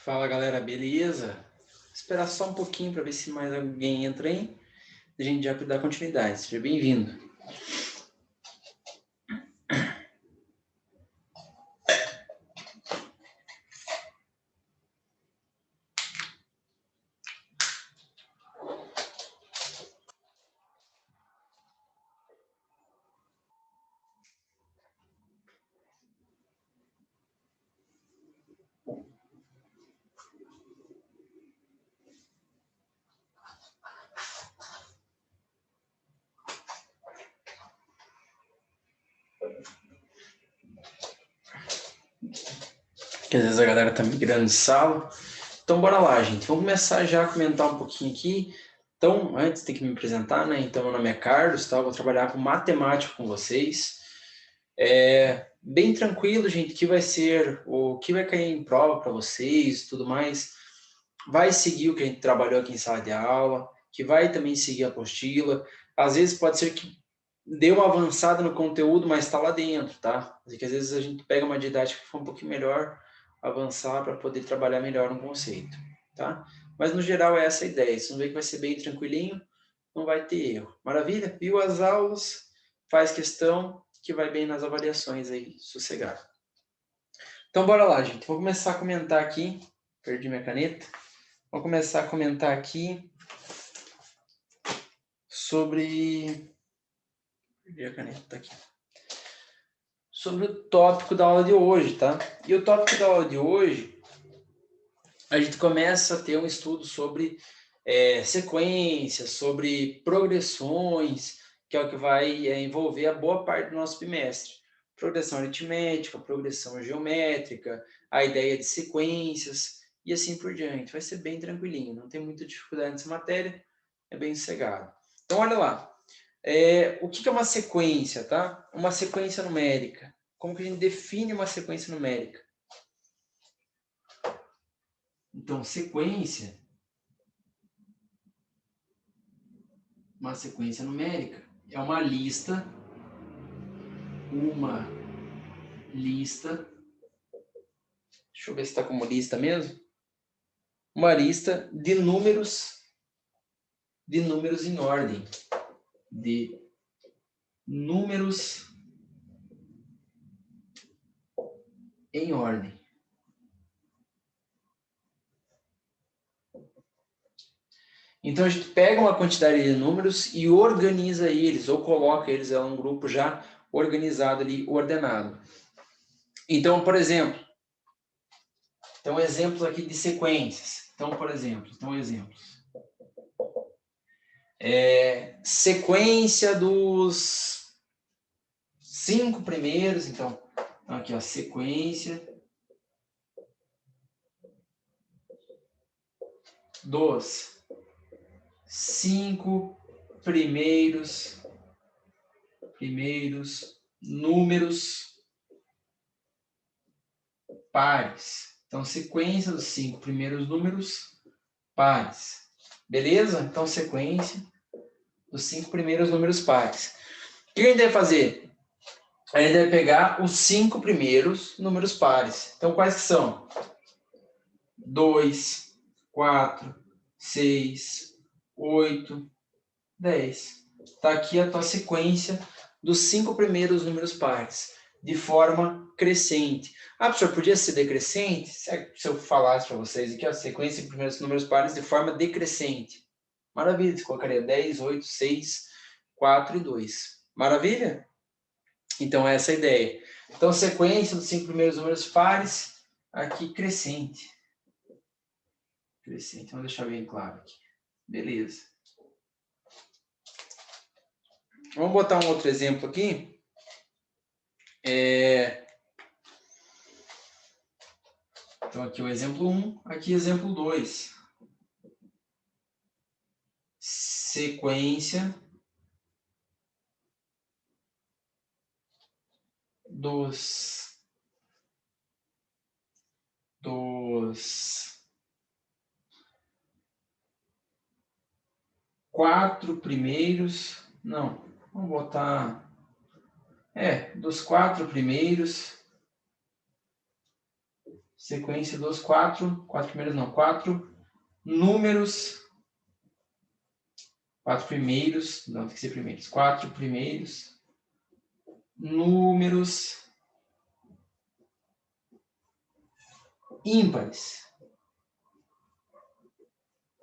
Fala galera, beleza? Esperar só um pouquinho para ver se mais alguém entra aí. A gente já dá continuidade. Seja bem-vindo. Que às vezes a galera tá migrando de sala. Então bora lá, gente. Vamos começar já a comentar um pouquinho aqui. Então, antes tem que me apresentar, né? Então, meu nome é Carlos, tá? Eu vou trabalhar com matemática com vocês. Bem tranquilo, gente, que vai ser o que vai cair em prova para vocês, tudo mais. Vai seguir o que a gente trabalhou aqui em sala de aula, que vai também seguir a apostila. Às vezes pode ser que dê uma avançada no conteúdo, mas está lá dentro, tá? Porque às vezes a gente pega uma didática que foi um pouquinho melhor, avançar para poder trabalhar melhor um conceito, tá? Mas no geral é essa a ideia. Vocês vão ver que vai ser bem tranquilinho, não vai ter erro. Maravilha? Viu as aulas? Faz questão que vai bem nas avaliações aí, sossegado. Então bora lá, gente. Vou começar a comentar aqui. Perdi minha caneta. Vou começar a comentar aqui sobre... Perdi a caneta, tá aqui. Sobre o tópico da aula de hoje, tá? E o tópico da aula de hoje, a gente começa a ter um estudo sobre sequências, sobre progressões, que é o que vai envolver a boa parte do nosso bimestre. Progressão aritmética, progressão geométrica, a ideia de sequências e assim por diante. Vai ser bem tranquilinho, não tem muita dificuldade nessa matéria, é bem sossegado. Então, olha lá. O que é uma sequência, tá? Uma sequência numérica. Como que a gente define uma sequência numérica? Então, sequência, uma sequência numérica, é uma lista, deixa eu ver se está como lista mesmo, uma lista de números em ordem, de números em ordem. Então, a gente pega uma quantidade de números e organiza eles, ou coloca eles em um grupo já organizado ali, ordenado. Então, por exemplo, então exemplos aqui de sequências. Então, por exemplo, exemplos. Sequência dos 5 primeiros, então, aqui ó, sequência dos 5 primeiros números pares. Então, sequência dos 5 primeiros números pares. Beleza? Então, sequência dos 5 primeiros números pares. O que a gente vai fazer? A gente vai pegar os 5 primeiros números pares. Então, quais que são? 2, 4, 6, 8, 10. Está aqui a tua sequência dos 5 primeiros números pares, de forma crescente. Ah, professor, podia ser decrescente? Se eu falasse para vocês aqui a sequência de primeiros números pares de forma decrescente. Maravilha, você colocaria 10, 8, 6, 4 e 2. Maravilha? Então, essa é a ideia. Então, sequência dos 5 primeiros números pares, aqui crescente. Crescente, vamos deixar bem claro aqui. Beleza. Vamos botar um outro exemplo aqui. Então, aqui o exemplo 1, aqui exemplo 2. Sequência dos 4 primeiros, não, vamos botar, dos 4 primeiros sequência dos quatro números, 4 primeiros, não, tem que ser primeiros, 4 primeiros números ímpares.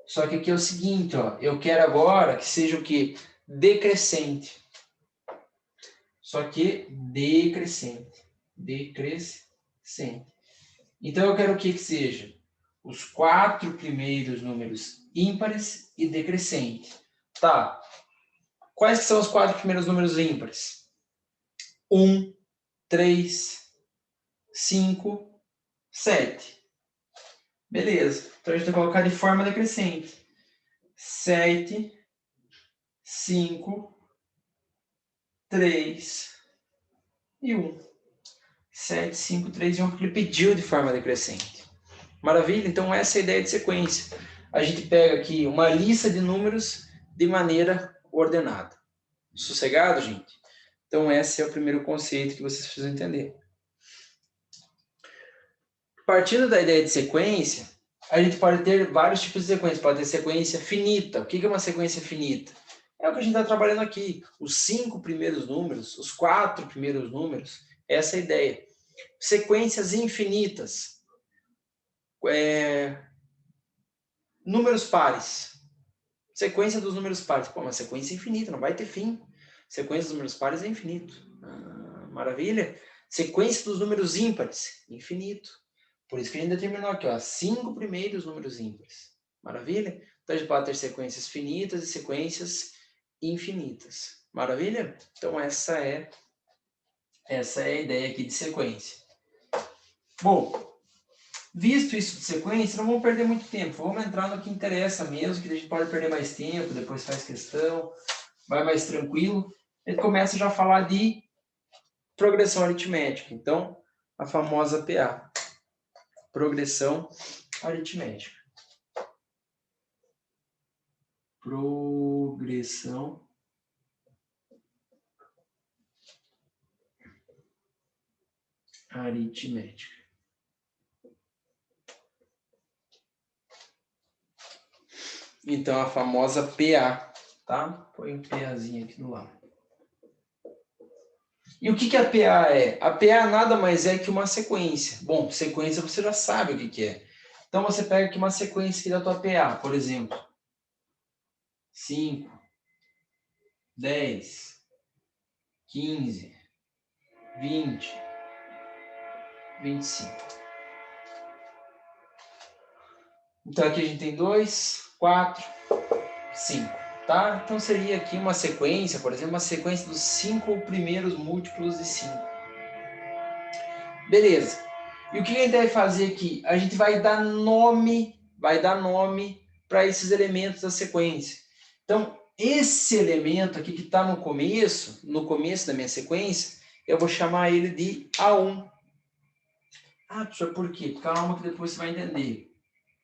Só que aqui é o seguinte, ó, eu quero agora que seja o quê? Decrescente. Só que decrescente. Decrescente. Então eu quero o que seja? Os 4 primeiros números ímpares e decrescente. Tá. Quais que são os 4 primeiros números ímpares? 1, 3, 5, 7. Beleza. Então a gente vai colocar de forma decrescente. 7, 5, 3 e 1. 7, 5, 3 e 1, porque ele pediu de forma decrescente. Maravilha? Então essa é a ideia de sequência. A gente pega aqui uma lista de números de maneira ordenada. Sossegado, gente? Então esse é o primeiro conceito que vocês precisam entender. Partindo da ideia de sequência, a gente pode ter vários tipos de sequência. Pode ter sequência finita. O que é uma sequência finita? É o que a gente está trabalhando aqui. Os 5 primeiros números, os 4 primeiros números, essa é a ideia. Sequências infinitas. Números pares. Sequência dos números pares. Pô, uma sequência infinita, não vai ter fim. Sequência dos números pares é infinito. Maravilha? Sequência dos números ímpares, infinito. Por isso que a gente determinou aqui, ó, 5 primeiros números ímpares. Maravilha? Então a gente pode ter sequências finitas e sequências infinitas. Maravilha? Então essa é a ideia aqui de sequência. Bom, visto isso de sequência, não vamos perder muito tempo. Vamos entrar no que interessa mesmo, que a gente pode perder mais tempo, depois faz questão, vai mais tranquilo. A gente começa já a falar de progressão aritmética. Então, a famosa PA. Progressão aritmética. Progressão aritmética. Então, a famosa PA, tá? Põe um PAzinho aqui do lado. E o que a PA é? A PA nada mais é que uma sequência. Bom, sequência você já sabe o que é. Então, você pega aqui uma sequência aqui da tua PA, por exemplo. 5, 10, 15, 20, 25. Então, aqui a gente tem 2, 4, 5. Tá? Então seria aqui uma sequência, por exemplo, uma sequência dos 5 primeiros múltiplos de 5. Beleza. E o que a gente vai fazer aqui? A gente vai dar nome para esses elementos da sequência. Então, esse elemento aqui que está no começo da minha sequência, eu vou chamar ele de A1. Ah, professor, por quê? Calma que depois você vai entender.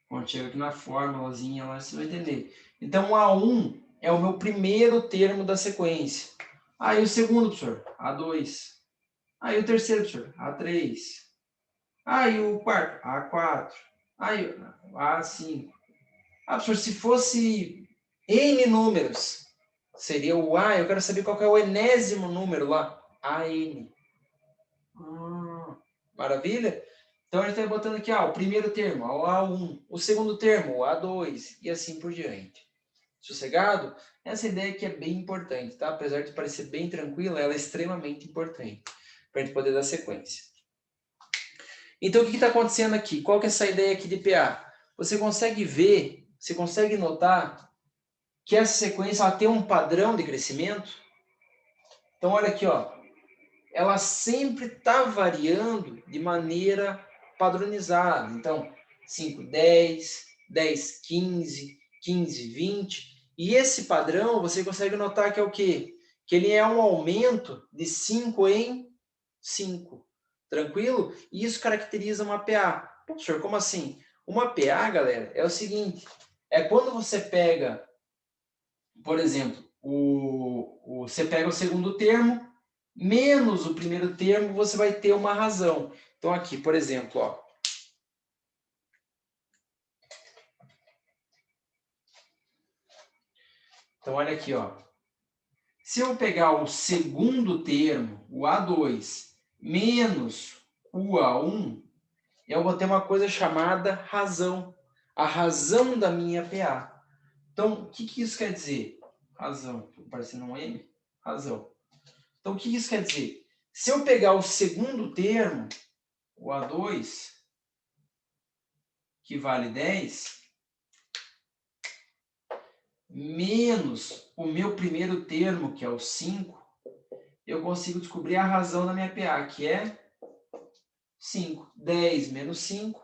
Quando chega aqui na formulazinha lá, você vai entender. Então, o A1 é o meu primeiro termo da sequência. Aí o segundo, professor, A2. Aí o terceiro, professor, A3. Aí o quarto, A4. Aí o A5. Ah, professor, se fosse N números, seria o A. Eu quero saber qual que é o enésimo número lá. AN. Maravilha? Então, a gente está botando aqui, o primeiro termo, o A1. O segundo termo, o A2. E assim por diante. Sossegado? Essa ideia aqui é bem importante, tá? Apesar de parecer bem tranquila, ela é extremamente importante para a gente poder dar sequência. Então, o que está acontecendo aqui? Qual que é essa ideia aqui de PA? Você consegue ver, você consegue notar que essa sequência ela tem um padrão de crescimento? Então, olha aqui, ó. Ela sempre está variando de maneira padronizada. Então, 5, 10, 10, 15, 15, 20. E esse padrão, você consegue notar que é o quê? Que ele é um aumento de 5 em 5. Tranquilo? E isso caracteriza uma PA. Pô, professor, como assim? Uma PA, galera, é o seguinte. É quando você pega, por exemplo, você pega o segundo termo, menos o primeiro termo, você vai ter uma razão. Então, aqui, por exemplo, ó, Então, olha aqui, ó. Se eu pegar o segundo termo, o A2, menos o A1, eu vou ter uma coisa chamada razão. A razão da minha PA. Então, o que isso quer dizer? Razão. Parecendo um M? Razão. Então, o que isso quer dizer? Se eu pegar o segundo termo, o A2, que vale 10, menos o meu primeiro termo, que é o 5, eu consigo descobrir a razão da minha PA, que é 5. 10 menos 5,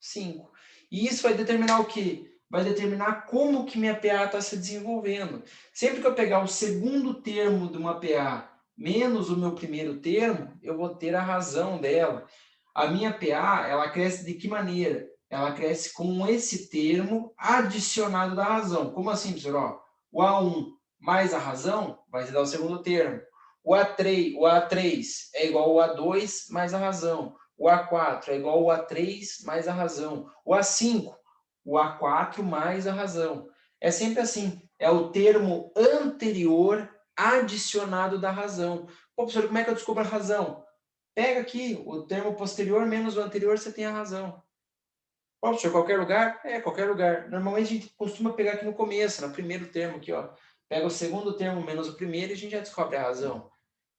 5. E isso vai determinar o quê? Vai determinar como que minha PA está se desenvolvendo. Sempre que eu pegar o segundo termo de uma PA menos o meu primeiro termo, eu vou ter a razão dela. A minha PA, ela cresce de que maneira? Ela cresce com esse termo adicionado da razão. Como assim, professor? Ó, o A1 mais a razão vai te dar o segundo termo. O A3 é igual ao A2 mais a razão. O A4 é igual ao A3 mais a razão. O A5, o A4 mais a razão. É sempre assim. É o termo anterior adicionado da razão. Pô, professor, como é que eu descubro a razão? Pega aqui o termo posterior menos o anterior, você tem a razão. Pô, professor, qualquer lugar? É, qualquer lugar. Normalmente a gente costuma pegar aqui no começo, no primeiro termo aqui, ó. Pega o segundo termo menos o primeiro e a gente já descobre a razão.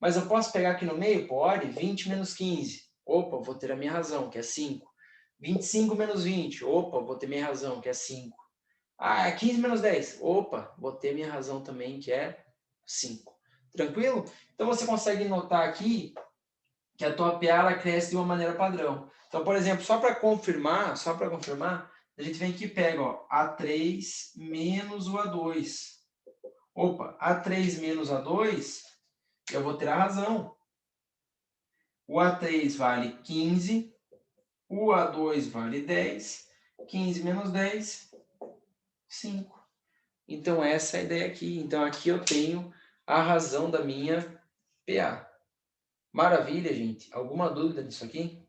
Mas eu posso pegar aqui no meio? Pode. 20 menos 15. Opa, vou ter a minha razão, que é 5. 25 menos 20. Opa, vou ter minha razão, que é 5. Ah, é 15 menos 10. Opa, vou ter minha razão também, que é 5. Tranquilo? Então você consegue notar aqui que a tua PA ela cresce de uma maneira padrão. Então, por exemplo, só para confirmar, a gente vem aqui e pega, ó, A3 menos o A2. Opa, A3 menos A2, eu vou ter a razão. O A3 vale 15, o A2 vale 10, 15 menos 10, 5. Então, essa é a ideia aqui. Então, aqui eu tenho a razão da minha PA. Maravilha, gente. Alguma dúvida nisso aqui?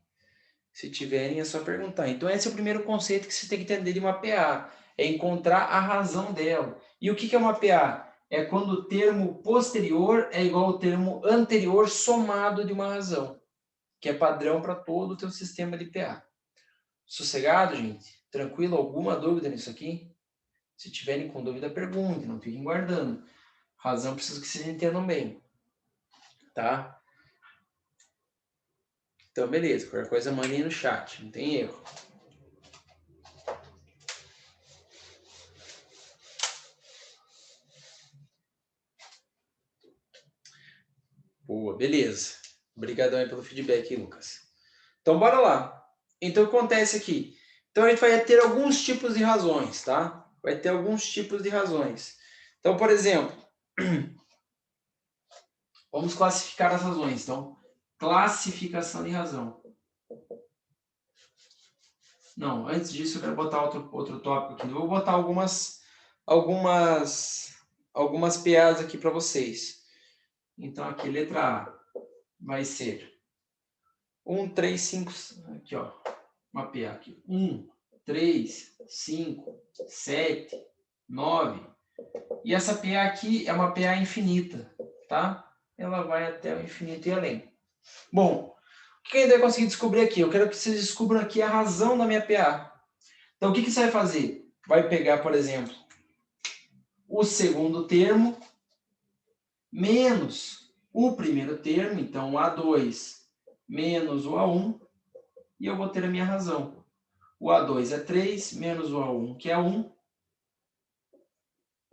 Se tiverem, é só perguntar. Então, esse é o primeiro conceito que você tem que entender de uma PA. É encontrar a razão dela. E o que é uma PA? É quando o termo posterior é igual ao termo anterior somado de uma razão, que é padrão para todo o teu sistema de PA. Sossegado, gente? Tranquilo? Alguma dúvida nisso aqui? Se tiverem com dúvida, perguntem, não fiquem guardando. Razão, preciso que vocês entendam bem. Tá? Então, beleza. Qualquer coisa, mandem no chat. Não tem erro. Boa, beleza. Obrigadão aí pelo feedback, Lucas. Então, bora lá. Então, o que acontece aqui? Então, a gente vai ter alguns tipos de razões, tá? Vai ter alguns tipos de razões. Então, por exemplo, vamos classificar as razões. Então, classificação de razão. Não, antes disso, eu quero botar outro tópico aqui. Eu vou botar algumas PAs aqui para vocês. Então, aqui, letra A vai ser 1, 3, 5, aqui, ó. Mapear aqui. 1, 3, 5, 7, 9. E essa PA aqui é uma PA infinita, tá? Ela vai até o infinito e além. Bom, o que a gente vai conseguir descobrir aqui? Eu quero que vocês descubram aqui a razão da minha PA. Então, o que você vai fazer? Vai pegar, por exemplo, o segundo termo menos o primeiro termo, então o A2 menos o A1, e eu vou ter a minha razão. O A2 é 3, menos o A1, que é 1.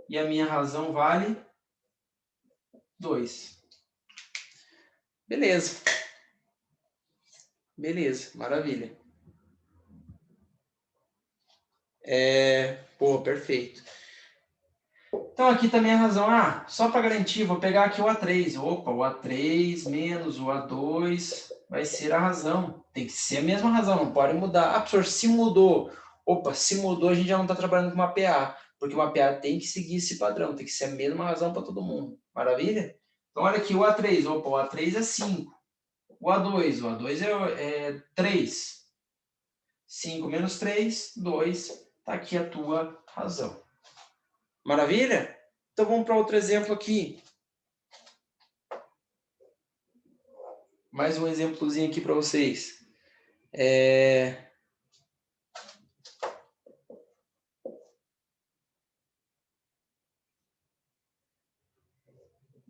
E a minha razão vale 2. Beleza. Beleza, maravilha. Pô, perfeito. Então, aqui também a razão. Ah, só para garantir, vou pegar aqui o A3. Opa, o A3 menos o A2 vai ser a razão. Tem que ser a mesma razão, não pode mudar. Ah, professor, se mudou. Opa, se mudou, a gente já não está trabalhando com uma PA. Porque uma PA tem que seguir esse padrão. Tem que ser a mesma razão para todo mundo. Maravilha? Então, olha aqui o A3. Opa, o A3 é 5. O A2 é 3. 5 menos 3, 2. Está aqui a tua razão. Maravilha? Então, vamos para outro exemplo aqui. Mais um exemplozinho aqui para vocês.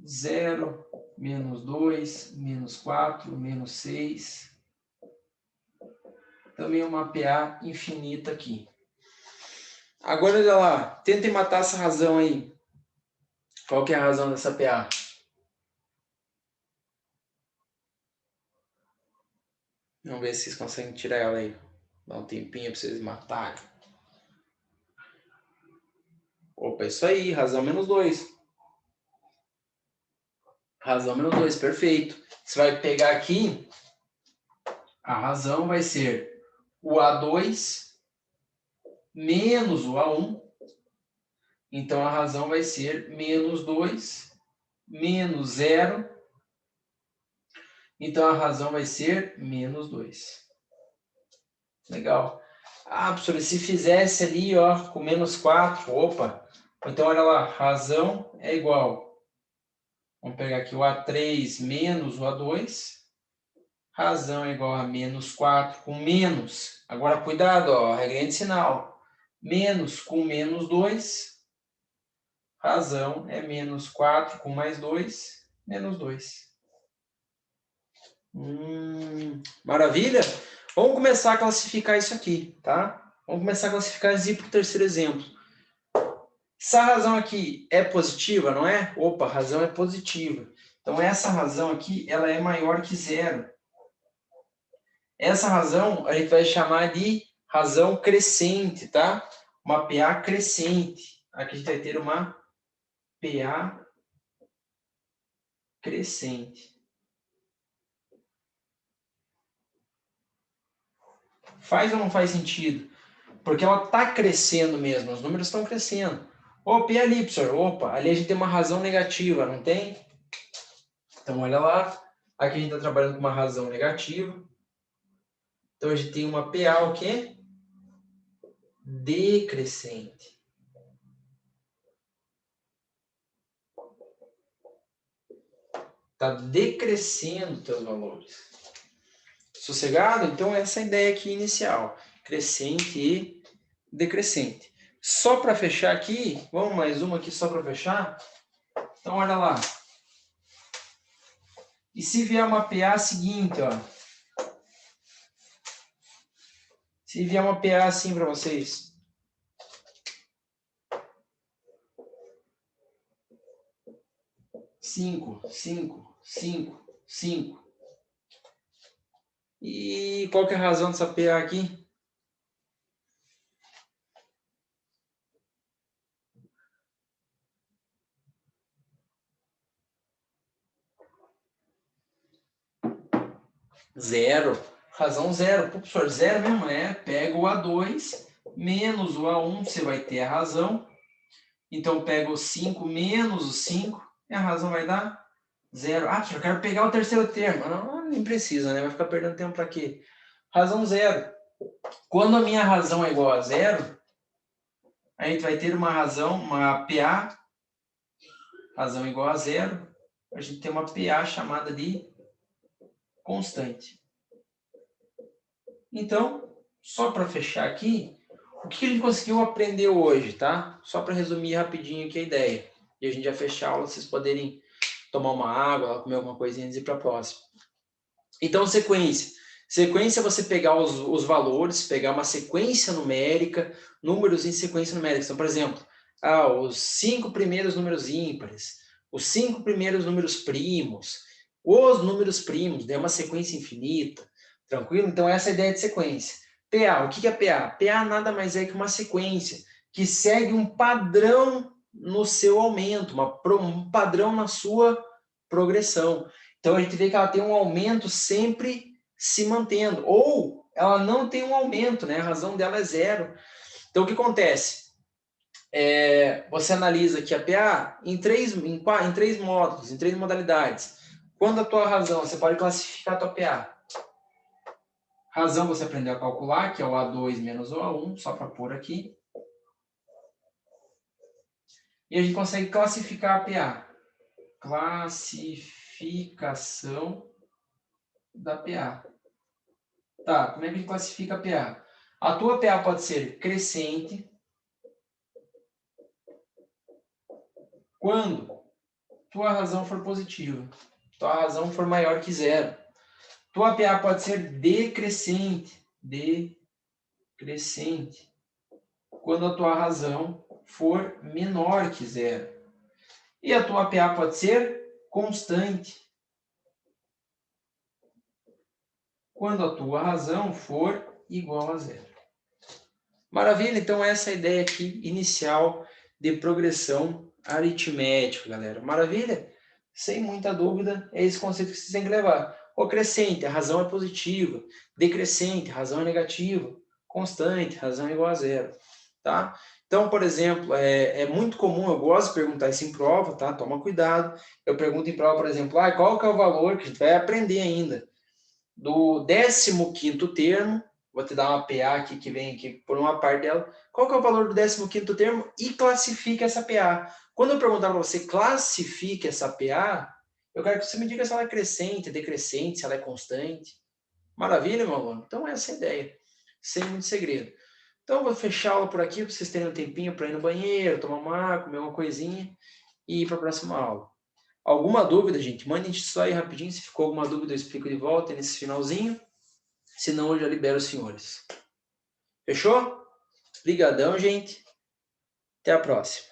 0, menos 2, menos 4, menos 6. Também uma PA infinita aqui. Agora, olha lá. Tentem matar essa razão aí. Qual que é a razão dessa PA? Vamos ver se vocês conseguem tirar ela aí. Dá um tempinho para vocês matarem. Opa, isso aí. Razão menos 2. Razão menos 2, perfeito. Você vai pegar aqui, a razão vai ser o A2 menos o A1. Então, a razão vai ser menos 2 menos 0. Então, a razão vai ser menos 2. Legal. Ah, professor, se fizesse ali, ó, com menos 4, opa. Então, olha lá, razão é igual. Vamos pegar aqui o A3 menos o A2. Razão é igual a menos 4 com menos. Agora, cuidado, ó, regrinha de sinal. Menos com menos 2. Razão é menos 4 com mais 2, menos 2. Maravilha? Vamos começar a classificar isso aqui, tá? Vamos começar a classificar e ir para o terceiro exemplo. Essa razão aqui é positiva, não é? Opa, a razão é positiva. Então, essa razão aqui, ela é maior que zero. Essa razão a gente vai chamar de razão crescente, tá? Uma PA crescente. Aqui a gente vai ter uma PA crescente. Faz ou não faz sentido? Porque ela está crescendo mesmo, os números estão crescendo. Opa, e ali, professor? Opa, ali a gente tem uma razão negativa, não tem? Então, olha lá. Aqui a gente está trabalhando com uma razão negativa. Então, a gente tem uma PA o quê? Decrescente. Está decrescendo teus valores. Sossegado? Então, essa é a ideia aqui inicial. Crescente e decrescente. Só para fechar aqui, vamos mais uma aqui só para fechar? Então, olha lá. E se vier uma PA seguinte, ó. Se vier uma PA assim para vocês. Cinco, 5. E qual que é a razão dessa PA aqui? Zero. Razão zero. Pô, professor, zero mesmo é. Pega o A2 menos o A1, você vai ter a razão. Então, pega o 5 menos o 5, e a razão vai dar zero. Ah, professor, eu quero pegar o terceiro termo. Não, nem precisa, né? Vai ficar perdendo tempo para quê? Razão zero. Quando a minha razão é igual a zero, a gente vai ter uma razão, uma PA, razão igual a zero, a gente tem uma PA chamada de constante. Então, só para fechar aqui, o que a gente conseguiu aprender hoje, tá? Só para resumir rapidinho aqui a ideia. E a gente já fechar a aula, vocês poderem tomar uma água, comer alguma coisinha antes de ir para a próxima. Então, sequência. Sequência é você pegar os valores, pegar uma sequência numérica, números em sequência numérica. Então, por exemplo, os 5 primeiros números ímpares, os 5 primeiros números primos, os números primos, é uma sequência infinita, tranquilo? Então, essa é a ideia de sequência. PA, o que é PA? PA nada mais é que uma sequência que segue um padrão no seu aumento, um padrão na sua progressão. Então, a gente vê que ela tem um aumento sempre se mantendo. Ou ela não tem um aumento, né? A razão dela é zero. Então, o que acontece? Você analisa aqui a PA em três módulos, em 3 modalidades. Quando a tua razão, você pode classificar a tua PA. Razão você aprendeu a calcular, que é o A2 menos o A1, só para pôr aqui. E a gente consegue classificar a PA. Classificação da PA. Tá, como é que a gente classifica a PA? A tua PA pode ser crescente quando tua razão for positiva, tua razão for maior que zero. Tua PA pode ser decrescente, quando a tua razão for menor que zero. E a tua PA pode ser constante, quando a tua razão for igual a zero. Maravilha, então essa é a ideia aqui inicial de progressão aritmética, galera. Maravilha? Sem muita dúvida, é esse conceito que vocês têm que levar. O crescente, a razão é positiva. Decrescente, a razão é negativa. Constante, a razão é igual a zero. Tá? Então, por exemplo, é muito comum, eu gosto de perguntar isso em prova, tá? Toma cuidado. Eu pergunto em prova, por exemplo, qual que é o valor que a gente vai aprender ainda do 15º termo, vou te dar uma PA aqui que vem aqui por uma parte dela, qual que é o valor do 15º termo e classifique essa PA. Quando eu perguntar para você, classifique essa PA, eu quero que você me diga se ela é crescente, decrescente, se ela é constante. Maravilha, meu aluno? Então essa é a ideia, sem muito segredo. Então eu vou fechar a aula por aqui, para vocês terem um tempinho para ir no banheiro, tomar uma água, comer uma coisinha e ir para a próxima aula. Alguma dúvida, gente? Mandem só aí rapidinho. Se ficou alguma dúvida, eu explico de volta nesse finalzinho. Senão, eu já libero os senhores. Fechou? Obrigadão, gente. Até a próxima.